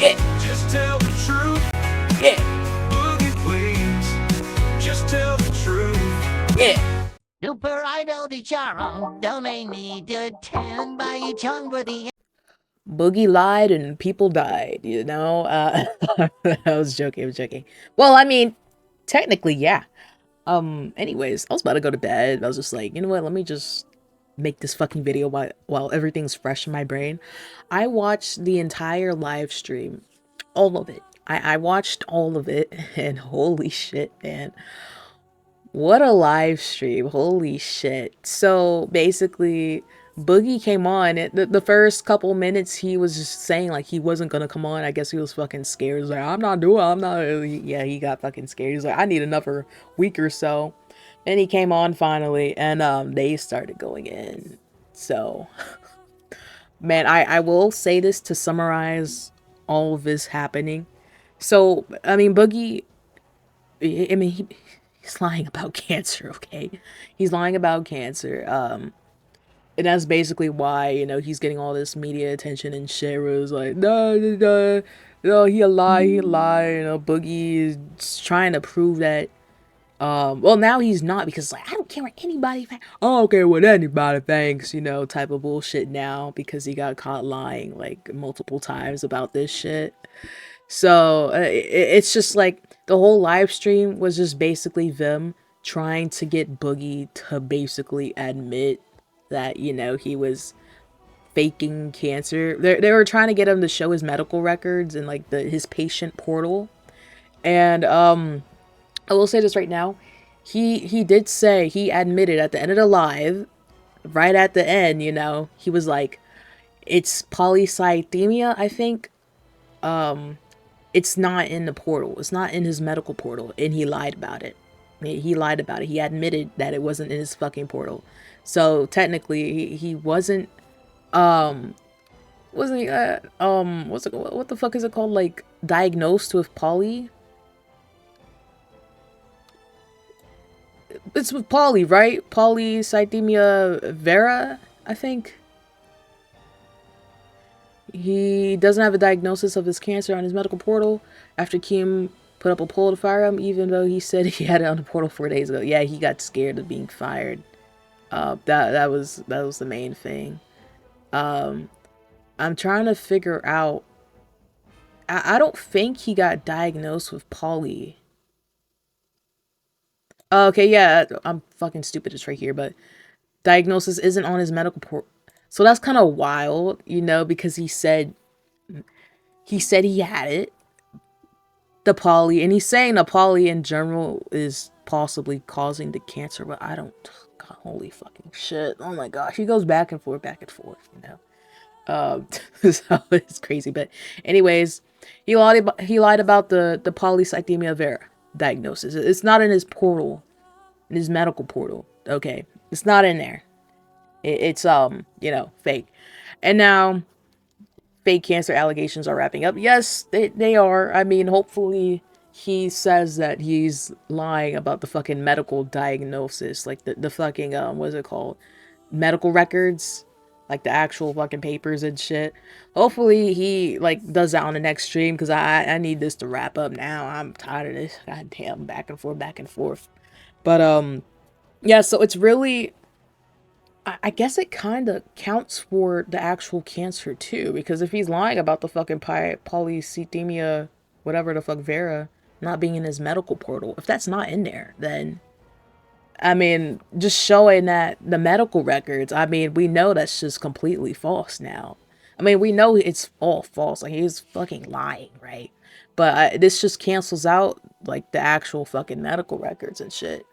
Yeah. Just tell the truth. Yeah. Boogie, please. Just tell the truth. Yeah. Super idol di Charo, don't need to attend by your tongue for the Boogie lied and people died, you know? I was joking. Well, I mean, technically, yeah. Anyways, I was about to go to bed. I was just like, you know what, let me just make this fucking video while everything's fresh in my brain. I watched the entire live stream. All of it. I watched all of it, and holy shit, man. What a live stream. Holy shit. So basically, Boogie came on. The first couple minutes, he was just saying like he wasn't gonna come on. I guess he was fucking scared. He was like, I'm not. Yeah, he got fucking scared. He's like, I need another week or so. And he came on finally, and they started going in. So, man, I will say this to summarize all of this happening. So, I mean, Boogie, I mean, he's lying about cancer, okay? He's lying about cancer. And that's basically why, you know, he's getting all this media attention and shit where it's like, no, he a lie, you know, Boogie is trying to prove that, well, now he's not, because, like, I don't care what anybody thinks. I don't care what anybody thinks, you know, type of bullshit now, because he got caught lying, like, multiple times about this shit. So it's just like the whole live stream was just basically them trying to get Boogie to basically admit that, you know, he was faking cancer. They were trying to get him to show his medical records and like his patient portal. And I will say this right now. He did say, he admitted at the end of the live, right at the end, you know, he was like, it's polycythemia, I think. It's not in the portal. It's not in his medical portal. And he lied about it. He lied about it. He admitted that it wasn't in his fucking portal. So technically he wasn't what the fuck is it called? Like diagnosed with poly? It's with poly, right? Polycythemia vera, I think. He doesn't have a diagnosis of his cancer on his medical portal after Keem put up a poll to fire him, even though he said he had it on the portal 4 days ago. Yeah, he got scared of being fired. That was the main thing. I'm trying to figure out. I don't think he got diagnosed with poly. Okay, yeah, I'm fucking stupid. It's right here, but diagnosis isn't on his medical portal. So that's kind of wild, you know, because he said he had it, the poly, and he's saying the poly in general is possibly causing the cancer, but I don't, God, holy fucking shit. Oh my gosh, he goes back and forth, you know. So it's crazy, but anyways, he lied about the polycythemia vera diagnosis. It's not in his portal, in his medical portal. Okay, it's not in there. It's you know, fake. And now fake cancer allegations are wrapping up. Yes, they are. I mean, hopefully he says that he's lying about the fucking medical diagnosis, like the fucking what is it called, medical records, like the actual fucking papers and shit. Hopefully he like does that on the next stream, because I need this to wrap up now. I'm tired of this goddamn back and forth. But yeah, so it's really, I guess it kind of counts for the actual cancer too, because if he's lying about the fucking polycythemia, whatever the fuck, vera, not being in his medical portal, if that's not in there, then, I mean, just showing that the medical records, I mean, we know that's just completely false now. I mean, we know it's all false, like he's fucking lying, right? But this just cancels out, like, the actual fucking medical records and shit.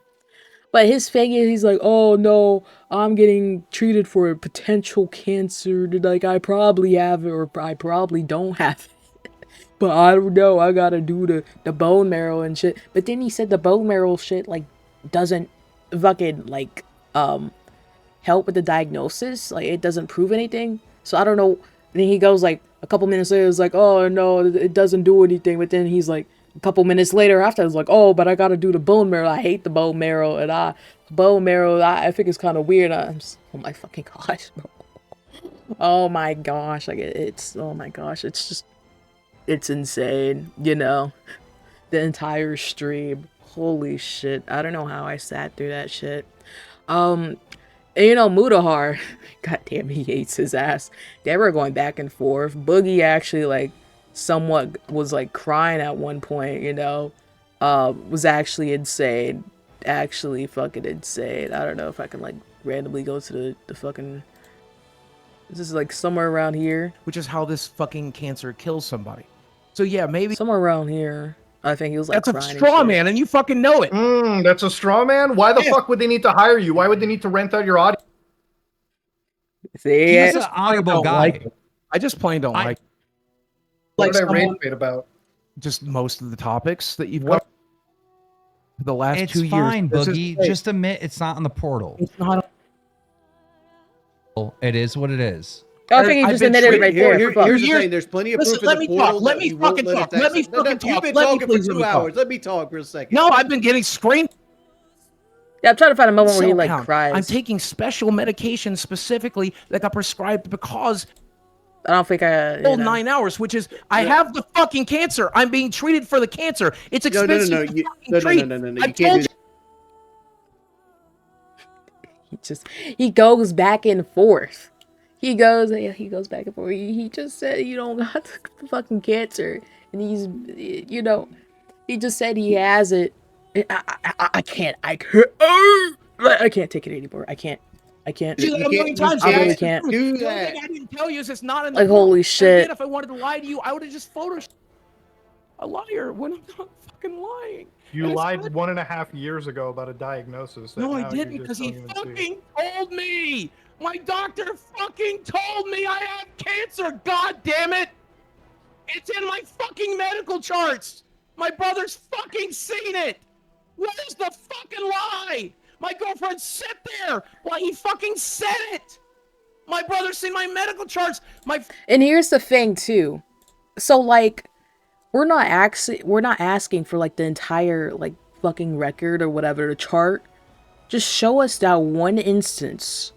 But his thing is, he's like, oh no, I'm getting treated for a potential cancer. Like, I probably have it, or I probably don't have it. But I don't know, I gotta do the bone marrow and shit. But then he said the bone marrow shit, like, doesn't fucking, like, help with the diagnosis. Like, it doesn't prove anything. So I don't know. And then he goes, like, a couple minutes later, it's like, oh no, it doesn't do anything. But then he's like, a couple minutes later after, I was like, oh, but I gotta do the bone marrow. I hate the bone marrow, and I think it's kind of weird. I'm just, oh my fucking gosh, bro. Oh my gosh, like it's, oh my gosh, it's just, It's insane, you know. The entire stream. Holy shit. I don't know how I sat through that shit. And, you know, Mutahar, god damn, he hates his ass. They were going back and forth. Boogie actually, like, somewhat was, like, crying at one point, you know. Was actually insane. Actually fucking insane. I don't know if I can, like, randomly go to the fucking... This is, like, somewhere around here. Which is how this fucking cancer kills somebody. So, yeah, maybe... Somewhere around here. I think he was, like, that's a straw man, and you fucking know it. That's a straw man? Why the fuck would they need to hire you? Why would they need to rent out your audience? See, he's an honorable guy. Like I just plain don't like. What did I rage bait about? Just most of the topics that you've got for the last 2 years. It's fine, Boogie. Just admit it's not on the portal. It's not. It is what it is. I think he just admitted it right there. Here's the thing. There's plenty of proof in the portal. Let me fucking talk. Let me fucking talk. You've been talking for 2 hours. Let me talk for a second. No, I've been getting screened. Yeah, I'm trying to find a moment where he, like, cries. I'm taking special medication specifically that got prescribed because I don't think I... 9 hours, which is, I have the fucking cancer. I'm being treated for the cancer. It's expensive. No. You can't do that. He goes back and forth. He goes back and forth. He just said you don't got the fucking cancer, and he's, you know, he just said he has it. I can't take it anymore. I can't. I really can't. Do that. I didn't tell you is it's not in the like holy shit. Again, if I wanted to lie to you, I would have just photoshopped a liar when I'm not fucking lying. You lied 1.5 years ago about a diagnosis. No, I didn't, because he fucking told me. My doctor fucking told me I have cancer. God damn it! It's in my fucking medical charts. My brother's fucking seen it. Where's the fucking lie? My girlfriend sat there while he fucking said it. My brother's seen my medical charts. And here's the thing too. So like, we're not asking for like the entire like fucking record or whatever, the chart. Just show us that one instance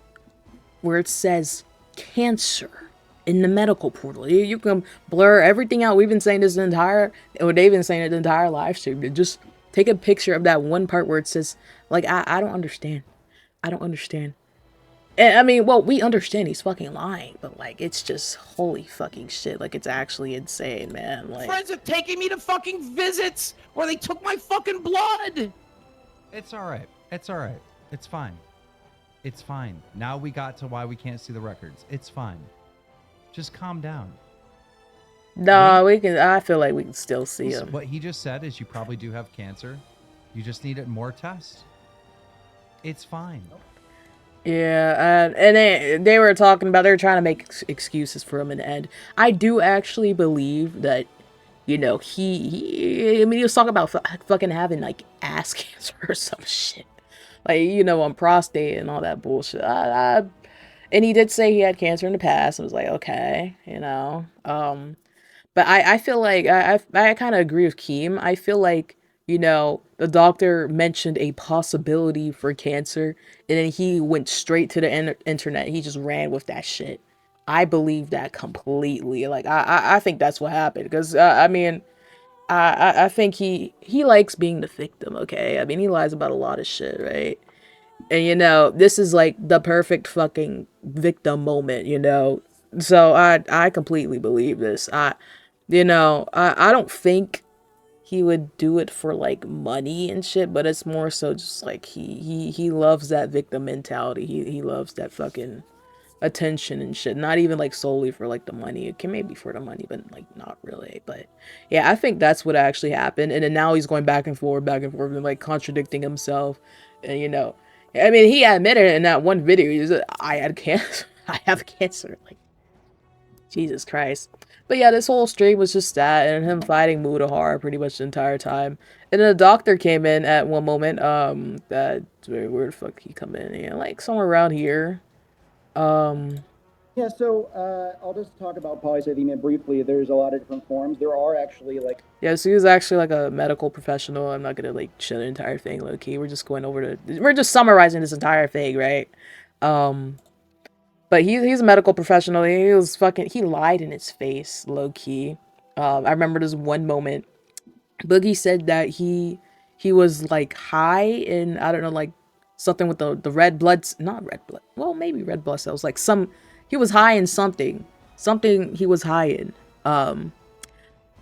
where it says cancer in the medical portal. You can blur everything out. We've been saying this they've been saying it the entire live stream. Just take a picture of that one part where it says, like, I don't understand. I don't understand. And, I mean, well, we understand he's fucking lying, but, like, it's just holy fucking shit. Like, it's actually insane, man. Like, friends are taking me to fucking visits where they took my fucking blood. It's all right. It's all right. It's fine. It's fine. Now we got to why we can't see the records. It's fine. Just calm down. No, we can. I feel like we can still see him. What he just said is you probably do have cancer. You just need more tests. It's fine. Yeah, and they were talking about, they were trying to make excuses for him in the end. I do actually believe that, you know, I mean, he was talking about fucking having, like, ass cancer or some shit. Like, you know, on prostate and all that bullshit. And he did say he had cancer in the past. I was like, okay, you know. But I feel like, I kind of agree with Keem. I feel like, you know, the doctor mentioned a possibility for cancer, and then he went straight to the internet. He just ran with that shit. I believe that completely. Like, I think that's what happened. Because, I mean, I think he likes being the victim, okay? I mean, he lies about a lot of shit, right? And, you know, this is, like, the perfect fucking victim moment, you know? So, I completely believe this. You know, I don't think he would do it for, like, money and shit, but it's more so just, like, he loves that victim mentality. He loves that fucking attention and shit. Not even, like, solely for, like, the money. It can maybe for the money, but, like, not really. But, yeah, I think that's what actually happened. And then now he's going back and forth, and, like, contradicting himself. And, you know, I mean, he admitted in that one video, he said, I had cancer. I have cancer. Like, Jesus Christ. But yeah, this whole stream was just that, and him fighting Mutahar pretty much the entire time. And then a doctor came in at one moment, where the fuck he come in? Yeah, like somewhere around here. Yeah, so I'll just talk about polycythemia briefly. There's a lot of different forms. There are actually, like... Yeah, so he was actually like a medical professional. I'm not gonna like show the entire thing, low key. We're just going over we're just summarizing this entire thing, right? But he's a medical professional. He lied in his face, low key. I remember this one moment. Boogie said that he was like high in, I don't know, like something with the red blood, not red blood, well maybe red blood cells, like he was high in something he was high in.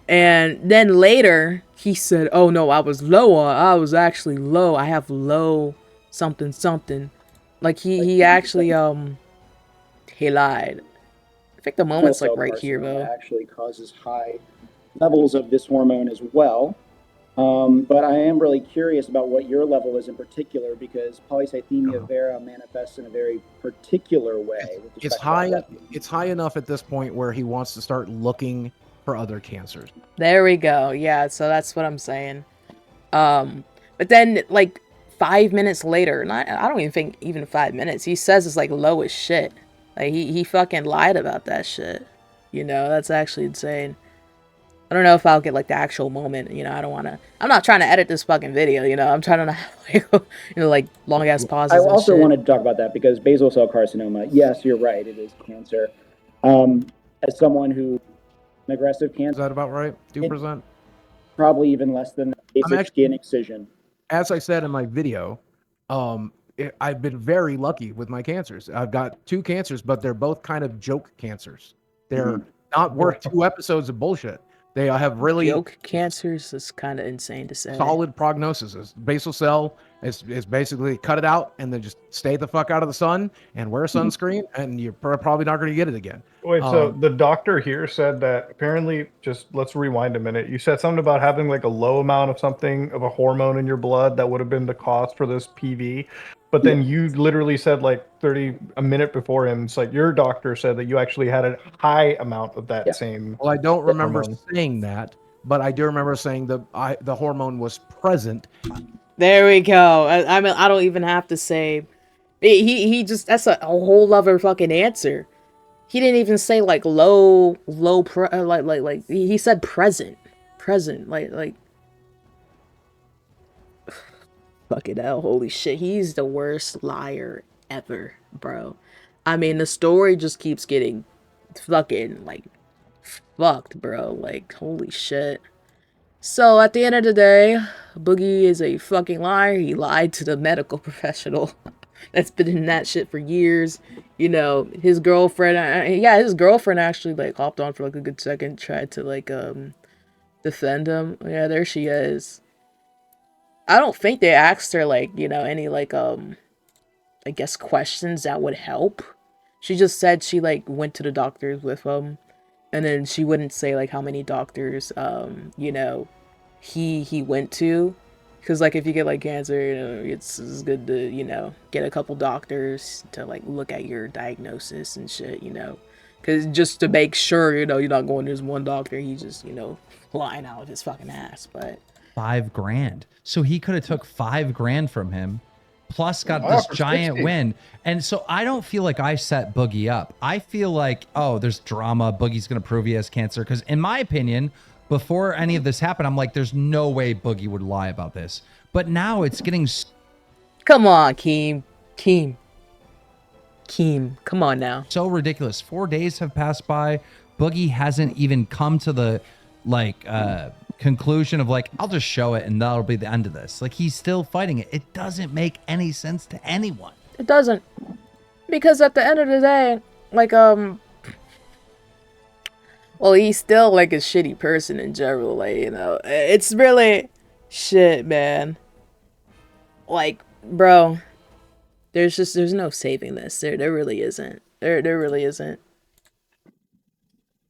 And then later he said, oh no, I was actually low, I have low something something. Like he actually he lied. I think the moment's like right here though. Actually causes high levels of this hormone as well. But I am really curious about what your level is in particular, because polycythemia vera manifests in a very particular way. It's high. It's high enough at this point where he wants to start looking for other cancers. There we go. Yeah, so that's what I'm saying. But then like 5 minutes later, I don't even think even 5 minutes, he says it's like low as shit. Like he fucking lied about that shit. You know, that's actually insane. I don't know if I'll get like the actual moment, you know, I'm not trying to edit this fucking video, you know, I'm trying to not have, like, you know, like long ass pauses. I also wanted to talk about that because basal cell carcinoma, yes, you're right, it is cancer. As someone who, an aggressive cancer. Is that about right? 2%? Probably even less than basic skin excision. As I said in my video, I've been very lucky with my cancers. I've got 2 cancers, but they're both kind of joke cancers. They're not worth 2 episodes of bullshit. They have really joke cancers is kind of insane to say. Solid prognosis. Basal cell is basically cut it out and then just stay the fuck out of the sun and wear a sunscreen, and you're probably not going to get it again. Wait, so the doctor here said that apparently, just let's rewind a minute. You said something about having like a low amount of something of a hormone in your blood that would have been the cause for this PV. But then you literally said like a minute before him, it's like your doctor said that you actually had a high amount of that same. Well, I don't remember saying that, but I do remember saying the hormone was present. There we go. I mean, I don't even have to say. He just, that's a whole other fucking answer. He didn't even say like low like he said present, like. Fucking hell, holy shit, he's the worst liar ever, bro. I mean, the story just keeps getting fucking, like, fucked, bro. Like, holy shit. So, at the end of the day, Boogie is a fucking liar. He lied to the medical professional that's been in that shit for years. You know, his girlfriend, his girlfriend actually, like, hopped on for, like, a good second, tried to, like, defend him. Yeah, there she is. I don't think they asked her, like, you know, any, like, I guess questions that would help. She just said she, like, went to the doctors with him. And then she wouldn't say, like, how many doctors, you know, he went to. Because, like, if you get, like, cancer, you know, it's good to, you know, get a couple doctors to, like, look at your diagnosis and shit, you know. Because just to make sure, you know, you're not going to this one doctor, he's just, you know, lying out of his fucking ass, but... $5,000. So he could have took $5,000 from him, plus got this giant win. And so I don't feel like I set Boogie up. I feel like, oh, there's drama. Boogie's going to prove he has cancer. Because in my opinion, before any of this happened, I'm like, there's no way Boogie would lie about this. But now it's getting... Come on, Keem. Come on now. So ridiculous. 4 days have passed by. Boogie hasn't even come to the, like, conclusion of like, I'll just show it and that'll be the end of this. Like, he's still fighting it. It doesn't make any sense to anyone. It doesn't, because at the end of the day, like, well, he's still like a shitty person in general. Like, you know, it's really shit, man. Like, bro, there's no saving this. There really isn't. There really isn't.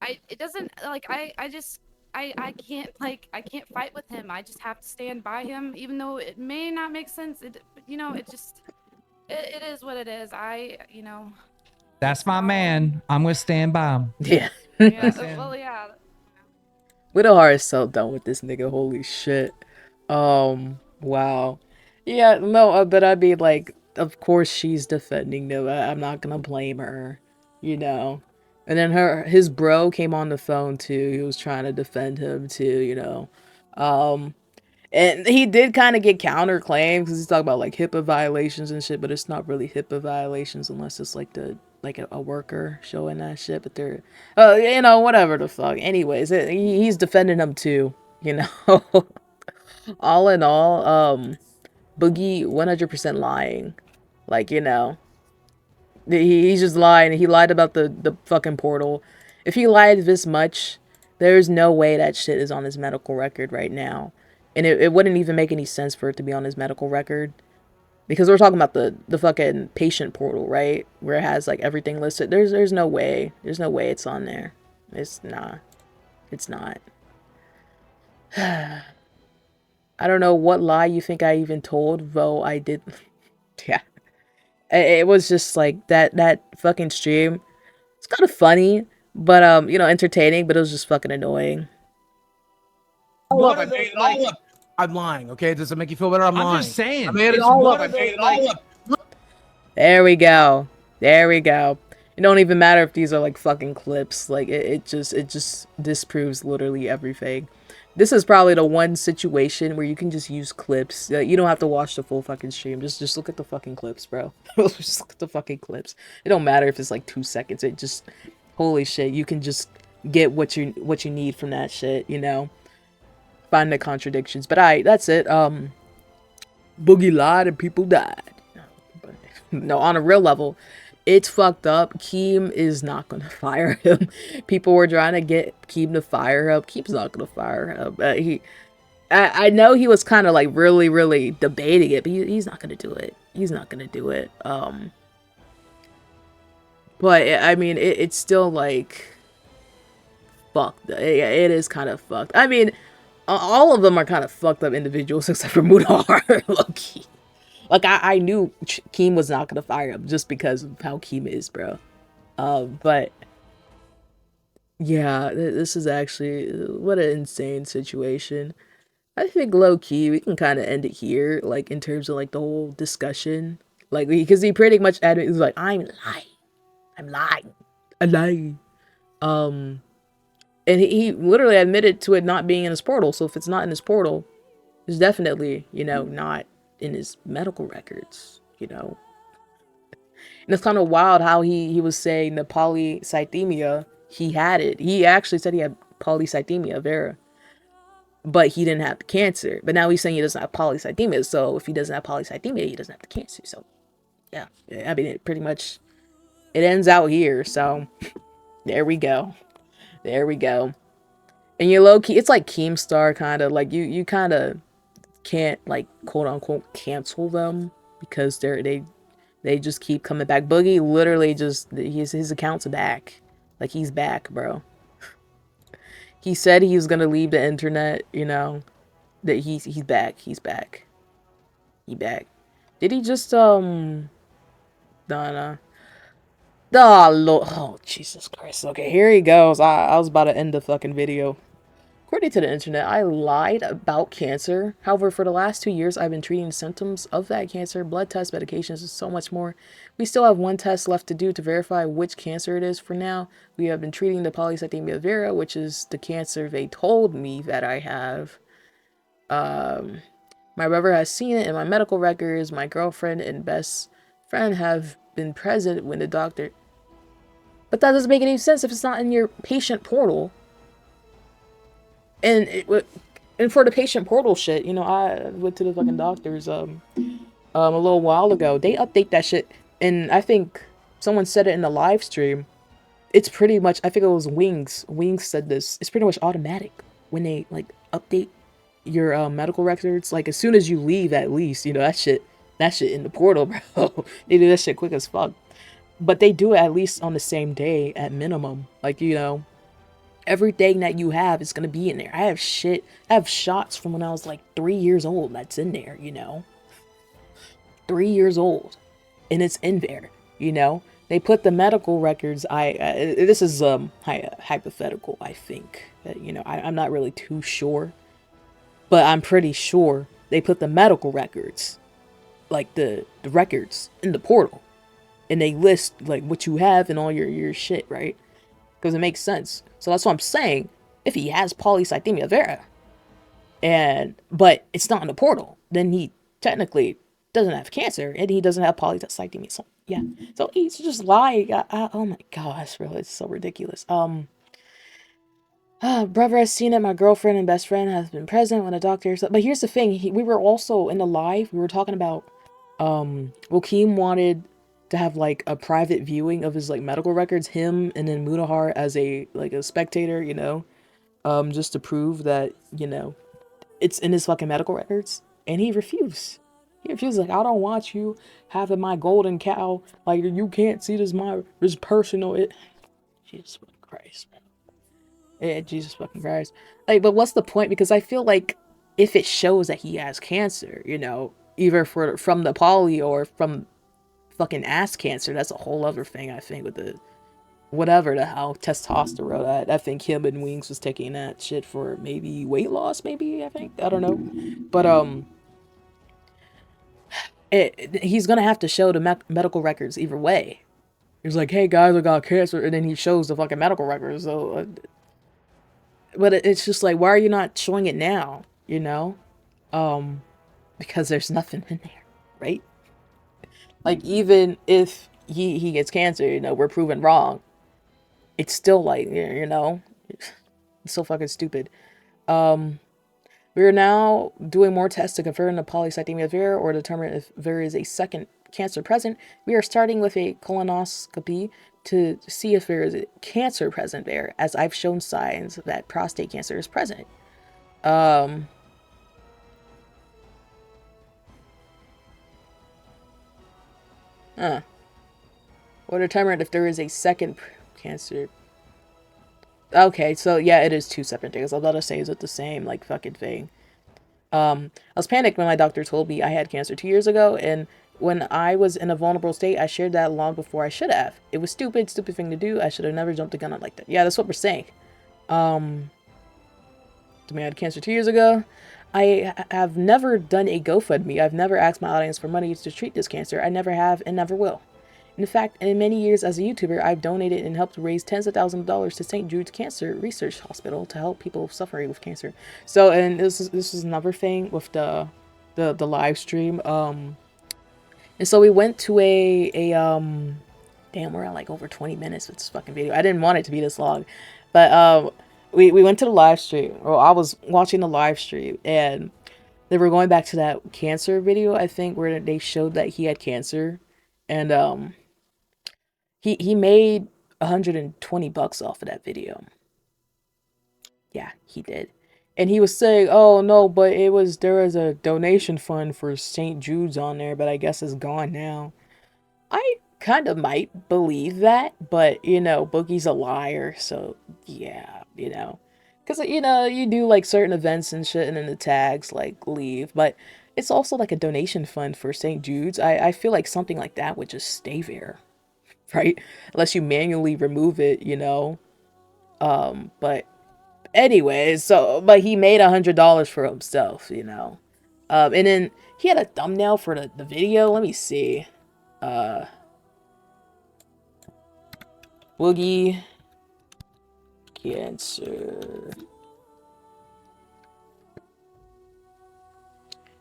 It doesn't, like, I can't, like, I can't fight with him. I just have to stand by him, even though it may not make sense. It, you know, it just, it is what it is. You know. That's my man. I'm gonna stand by him. Yeah. Yeah, well, yeah. Mutahar is so done with this nigga. Holy shit. Wow. Yeah, no, but I'd be like, of course she's defending them. I'm not gonna blame her, you know. And then his bro came on the phone too. He was trying to defend him too, you know. And he did kind of get counterclaimed because he's talking about like HIPAA violations and shit, but it's not really HIPAA violations unless it's like a worker showing that shit. But they're, you know, whatever the fuck. Anyways, he's defending him too. You know, all in all, Boogie 100% lying. Like, you know, he's just lying. He lied about the fucking portal. If he lied this much, there's no way that shit is on his medical record right now. And it wouldn't even make any sense for it to be on his medical record. Because we're talking about the fucking patient portal, right? Where it has like everything listed. There's no way. There's no way it's on there. It's not. It's not. I don't know what lie you think I even told, though I did. Yeah. It was just like that fucking stream. It's kind of funny, but you know, entertaining, but it was just fucking annoying. Look, I made it all up. I'm lying, okay? Does it make you feel better? I'm lying. just saying. I made it all up. I made it all up. There we go. There we go. It don't even matter if these are like fucking clips. Like it just disproves literally everything. This is probably the one situation where you can just use clips. You don't have to watch the full fucking stream. Just look at the fucking clips, bro. Just look at the fucking clips. It don't matter if it's like 2 seconds. It just, holy shit, you can just get what you need from that shit, you know? Find the contradictions. But alright, that's it. Boogie lied and people died. No, on a real level, it's fucked up. Keem is not gonna fire him. People were trying to get Keem to fire him. Keem's not gonna fire him. I know he was kind of like really debating it, but he's not gonna do it. He's not gonna do it. But I mean, it's still like fucked. It is kind of fucked. I mean, all of them are kind of fucked up individuals except for Mutahar, low-key. Like, I knew Keem was not gonna fire him just because of how Keem is, bro. But yeah, this is actually, what an insane situation. I think low-key, we can kind of end it here, like, in terms of, like, the whole discussion. Like, because he pretty much admitted, he was like, I'm lying. And he literally admitted to it not being in his portal. So if it's not in his portal, it's definitely, you know, not in his medical records, you know. And it's kind of wild how he was saying the polycythemia, he had it. He actually said he had polycythemia vera, but he didn't have the cancer. But now he's saying he doesn't have polycythemia. So if he doesn't have polycythemia, he doesn't have the cancer. So yeah, I mean, it pretty much, it ends out here. So there we go. There we go. And you're low-key, it's like Keemstar, kind of like you kind of can't, like, quote unquote cancel them because they just keep coming back. Boogie literally just, his account's back. Like, he's back, bro. He said he was gonna leave the internet, you know, that he's back. He back. Did he just no. Oh, Lord. Oh, Jesus Christ. Okay, here he goes. I was about to end the fucking video. According to the internet, I lied about cancer. However, for the last 2 years, I've been treating symptoms of that cancer, blood tests, medications, and so much more. We still have one test left to do to verify which cancer it is. For now, we have been treating the polycythemia vera, which is the cancer they told me that I have. My brother has seen it in my medical records. My girlfriend and best friend have been present when the doctor... But that doesn't make any sense if it's not in your patient portal. And for the patient portal shit, you know, I went to the fucking doctors a little while ago. They update that shit, and I think someone said it in the live stream. It's pretty much, I think it was Wings. Wings said this. It's pretty much automatic when they like update your medical records. Like as soon as you leave, at least, you know, that shit in the portal, bro. They do that shit quick as fuck. But they do it at least on the same day at minimum. Like, you know, everything that you have is going to be in there. I have shots from when I was like 3 years old that's in there, you know. 3 years old. And it's in there, you know. They put the medical records, this is hypothetical, I think. You know, I'm not really too sure. But I'm pretty sure they put the medical records, like the records, in the portal. And they list like what you have and all your shit, right? Because it makes sense. So that's what I'm saying. If he has polycythemia vera, But it's not in the portal. Then he technically doesn't have cancer, and he doesn't have polycythemia. So yeah, so he's just lying. Oh my gosh, bro, it's so ridiculous. Brother has seen it. My girlfriend and best friend has been present when a doctor. But here's the thing: we were also in the live. We were talking about, Keem wanted to have like a private viewing of his like medical records. Him and then Mutahar as a spectator, you know, just to prove that it's in his fucking medical records. And he refused. He refused. Like, I don't want you having my golden cow. Like, you can't see this personal. Jesus fucking Christ, man. Yeah, Jesus fucking Christ. Like, but what's the point? Because I feel like if it shows that he has cancer, either from the poly or from fucking ass cancer, that's a whole other thing, I think, with the whatever the hell testosterone. I think him and Wings was taking that shit for maybe weight loss, maybe, I think. I don't know. But he's gonna have to show the medical records either way. He's like, hey guys, I got cancer, and then he shows the fucking medical records. So but it's just like, why are you not showing it now? Because there's nothing in there, right? Like, even if he gets cancer, we're proven wrong. It's still like, it's so fucking stupid. We are now doing more tests to confirm the polycythemia vera or determine if there is a second cancer present. We are starting with a colonoscopy to see if there is a cancer present there, as I've shown signs that prostate cancer is present. Or determine if there is a second cancer. Okay, so yeah, it is two separate things. I was about to say, is it the same, like, fucking thing? I was panicked when my doctor told me I had cancer 2 years ago, and when I was in a vulnerable state, I shared that long before I should have. It was stupid thing to do. I should have never jumped the gun on like that. Yeah, that's what we're saying. To me, I had cancer 2 years ago. I have never done a GoFundMe. I've never asked my audience for money to treat this cancer. I never have and never will. In fact, in many years as a YouTuber, I've donated and helped raise tens of thousands of dollars to St. Jude's Cancer Research Hospital to help people suffering with cancer. So, and this is another thing with the live stream. And so we went to damn, we're at like over 20 minutes with this fucking video. I didn't want it to be this long, but we went to the live stream. Or I was watching the live stream, and they were going back to that cancer video, I think, where they showed that he had cancer, and he made $120 off of that video. Yeah, he did. And he was saying, oh no, but there was a donation fund for St. Jude's on there, but I guess it's gone now. I kind of might believe that, but Boogie's a liar, so yeah, because you do like certain events and shit, and then the tags like leave, but it's also like a donation fund for St. Jude's. I feel like something like that would just stay there, right? Unless you manually remove it, but anyways, but he made $100 for himself, and then he had a thumbnail for the video. Let me see. Boogie cancer.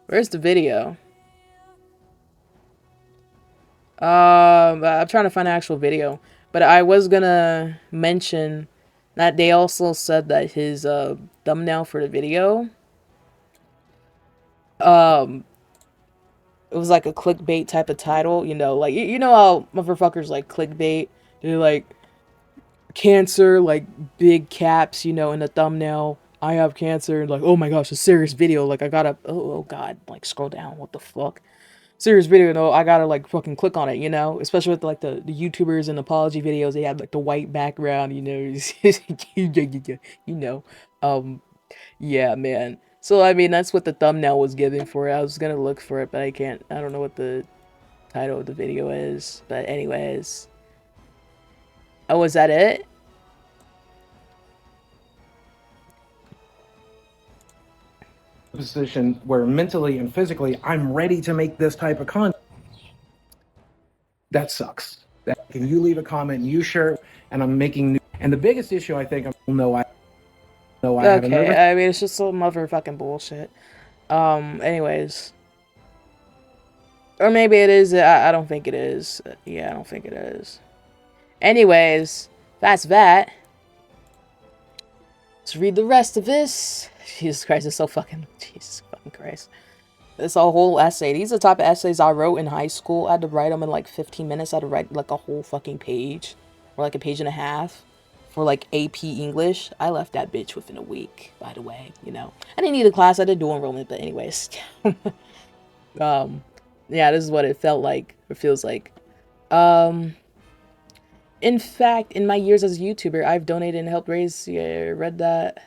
Where's the video? I'm trying to find an actual video, but I was gonna mention that they also said that his thumbnail for the video, it was like a clickbait type of title, like how motherfuckers like clickbait. They're like, cancer, like big caps, in the thumbnail. I have cancer, like, oh my gosh, a serious video. Like, I gotta, oh god, like, scroll down. What the fuck? Serious video, no, I gotta like fucking click on it, especially with like the YouTubers and apology videos. They have like the white background, yeah, man. So I mean, that's what the thumbnail was giving for it. I was gonna look for it, but I don't know what the title of the video is. But anyways, oh, was that it? Position where mentally and physically I'm ready to make this type of content. That sucks. Can you leave a comment and you share, and I'm making new, and the biggest issue I think I I have a nervous. I mean, it's just some motherfucking bullshit. Anyways. Or maybe it is. I don't think it is. Yeah, I don't think it is. Anyways, that's that. Let's read the rest of this. Jesus Christ, it's so fucking... Jesus fucking Christ. This a whole essay. These are the type of essays I wrote in high school. I had to write them in like 15 minutes. I had to write like a whole fucking page. Or like a page and a half. For like AP English. I left that bitch within a week, by the way. You know. I didn't need a class. I did dual enrollment, but anyways. Yeah, this is what it felt like. It feels like. In fact, in my years as a YouTuber, I've donated and helped raise... Yeah, read that.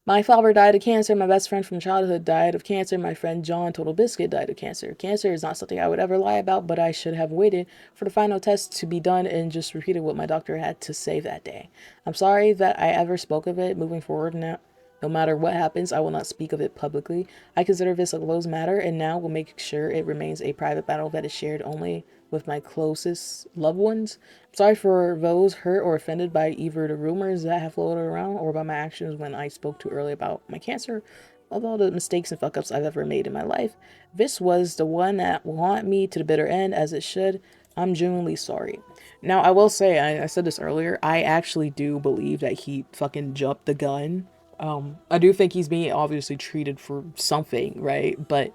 My father died of cancer. My best friend from childhood died of cancer. My friend John Total Biscuit died of cancer. Cancer is not something I would ever lie about, but I should have waited for the final test to be done and just repeated what my doctor had to say that day. I'm sorry that I ever spoke of it. Moving forward now, no matter what happens, I will not speak of it publicly. I consider this a closed matter, and now will make sure it remains a private battle that is shared only with my closest loved ones. I'm sorry for those hurt or offended by either the rumors that have floated around or by my actions when I spoke too early about my cancer. Of all the mistakes and fuck-ups I've ever made in my life, this was the one that will haunt me to the bitter end, as it should. I'm genuinely sorry. Now, I will say, I said this earlier, I actually do believe that he fucking jumped the gun. I do think he's being obviously treated for something, right? But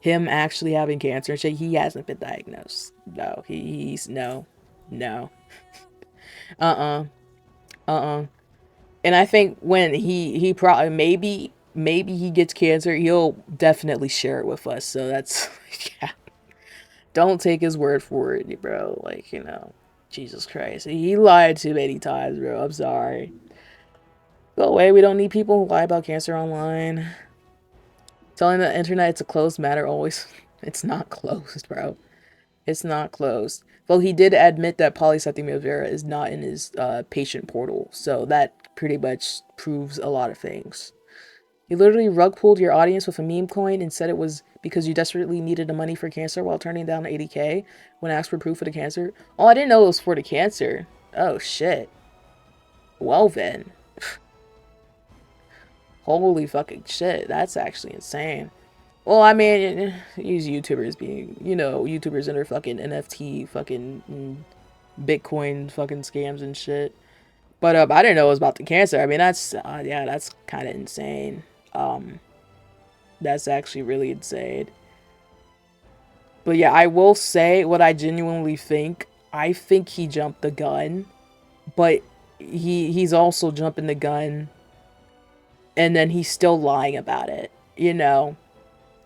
him actually having cancer and shit, he hasn't been diagnosed. No, he's no. And I think when he probably maybe he gets cancer, he'll definitely share it with us. So that's yeah. Don't take his word for it, bro. Like, you know, Jesus Christ, he lied too many times, bro. I'm sorry. Go away. We don't need people who lie about cancer online. Telling the internet it's a closed matter always. It's not closed, bro. It's not closed. Though he did admit that polycythemia vera is not in his patient portal. So that pretty much proves a lot of things. You literally rug pulled your audience with a meme coin and said it was because you desperately needed the money for cancer while turning down 80K when asked for proof of the cancer. Oh, I didn't know it was for the cancer. Oh, shit. Well, then. Holy fucking shit. That's actually insane. Well, I mean, these YouTubers being, you know, YouTubers and their fucking NFT fucking Bitcoin fucking scams and shit. But I didn't know it was about the cancer. I mean, that's, yeah, that's kind of insane. That's actually really insane. But yeah, I will say what I genuinely think. I think he jumped the gun. But he's also jumping the gun. And then he's still lying about it, you know.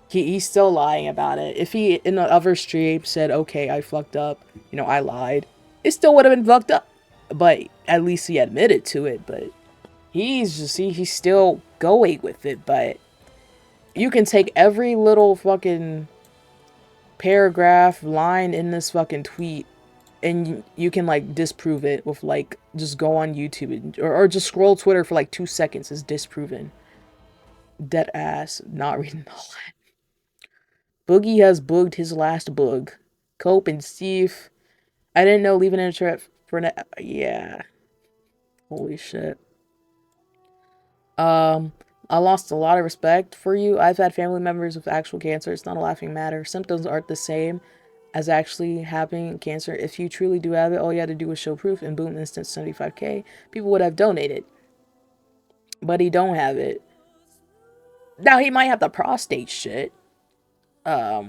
He's still lying about it. If he, in the other stream, said, okay, I fucked up, you know, I lied, it still would have been fucked up. But at least he admitted to it. But he's just, he's still going with it. But you can take every little fucking paragraph, line in this fucking tweet, and you can, like, disprove it with, like, just go on YouTube or just scroll Twitter for, like, 2 seconds. Is disproven. Dead ass. Not reading all that. Boogie has booged his last boog. Cope and Steve. I didn't know leaving an internet for yeah. Holy shit. I lost a lot of respect for you. I've had family members with actual cancer. It's not a laughing matter. Symptoms aren't the same as actually having cancer. If you truly do have it, all you had to do was show proof and boom, instant 75K. People would have donated. But he don't have it. Now he might have the prostate shit. Yeah.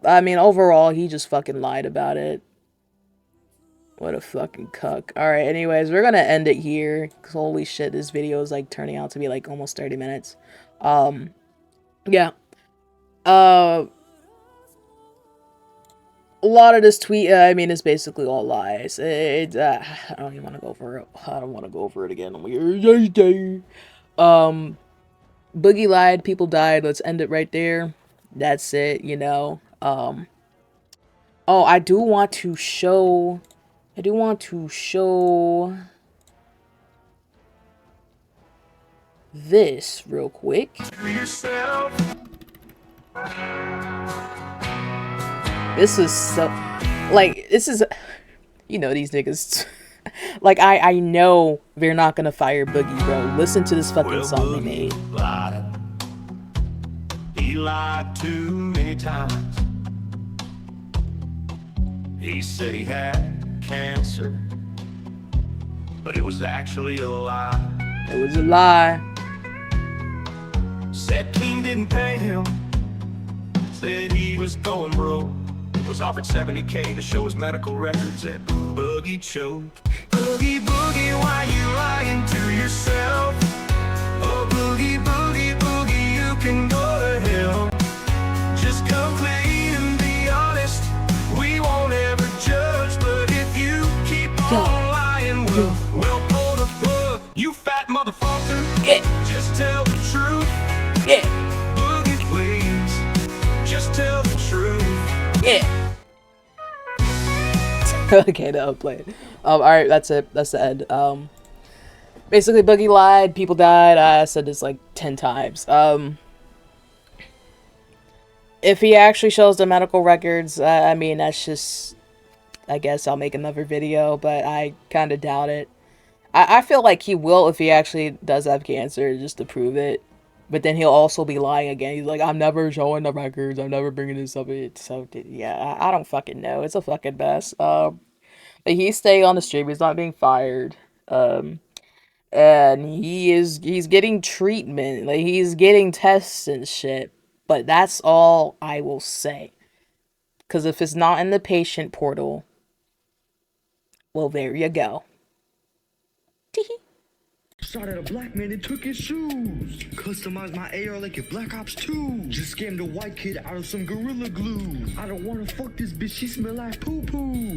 I mean, overall, he just fucking lied about it. What a fucking cuck. Alright, anyways, we're gonna end it here. Cause holy shit, this video is, like, turning out to be, like, almost 30 minutes. Yeah. A lot of this tweet, I mean, it's basically all lies. I don't even want to go over it. I don't want to go over it again. Boogie lied, people died. Let's end it right there. That's it, you know. Oh, I do want to show this real quick. This is so, like, this is, you know, these niggas. Like, I know they're not gonna fire Boogie, bro. Listen to this fucking song they made. He lied too many times. He said he had cancer, but it was actually a lie. It was a lie. Said King didn't pay him. Said he was going broke. Was offered $70K to show his medical records at Boogie chose. Boogie, boogie, why you lying to yourself? Oh, boogie, boogie, boogie, you can go to hell. Just come clean and be honest. We won't ever judge, but if you keep on lying, we'll pull the plug. You fat motherfucker. Yeah. Just tell the truth. Yeah. Boogie, please. Just tell the truth. Yeah. Okay, now I'm playing. Alright, that's it. That's the end. Basically, Boogie lied. People died. I said this like 10 times. If he actually shows the medical records, I mean, that's just... I guess I'll make another video, but I kind of doubt it. I feel like he will if he actually does have cancer, just to prove it. But then he'll also be lying again. He's like, I'm never showing the records. I'm never bringing this up. So, yeah, I don't fucking know. It's a fucking mess. But he's staying on the stream. He's not being fired. And he's getting treatment. Like, he's getting tests and shit. But that's all I will say. Because if it's not in the patient portal, well, there you go. Shot at a black man and took his shoes. Customized my AR like it Black Ops 2. Just scammed a white kid out of some Gorilla Glue. I don't wanna fuck this bitch, she smell like poo-poo.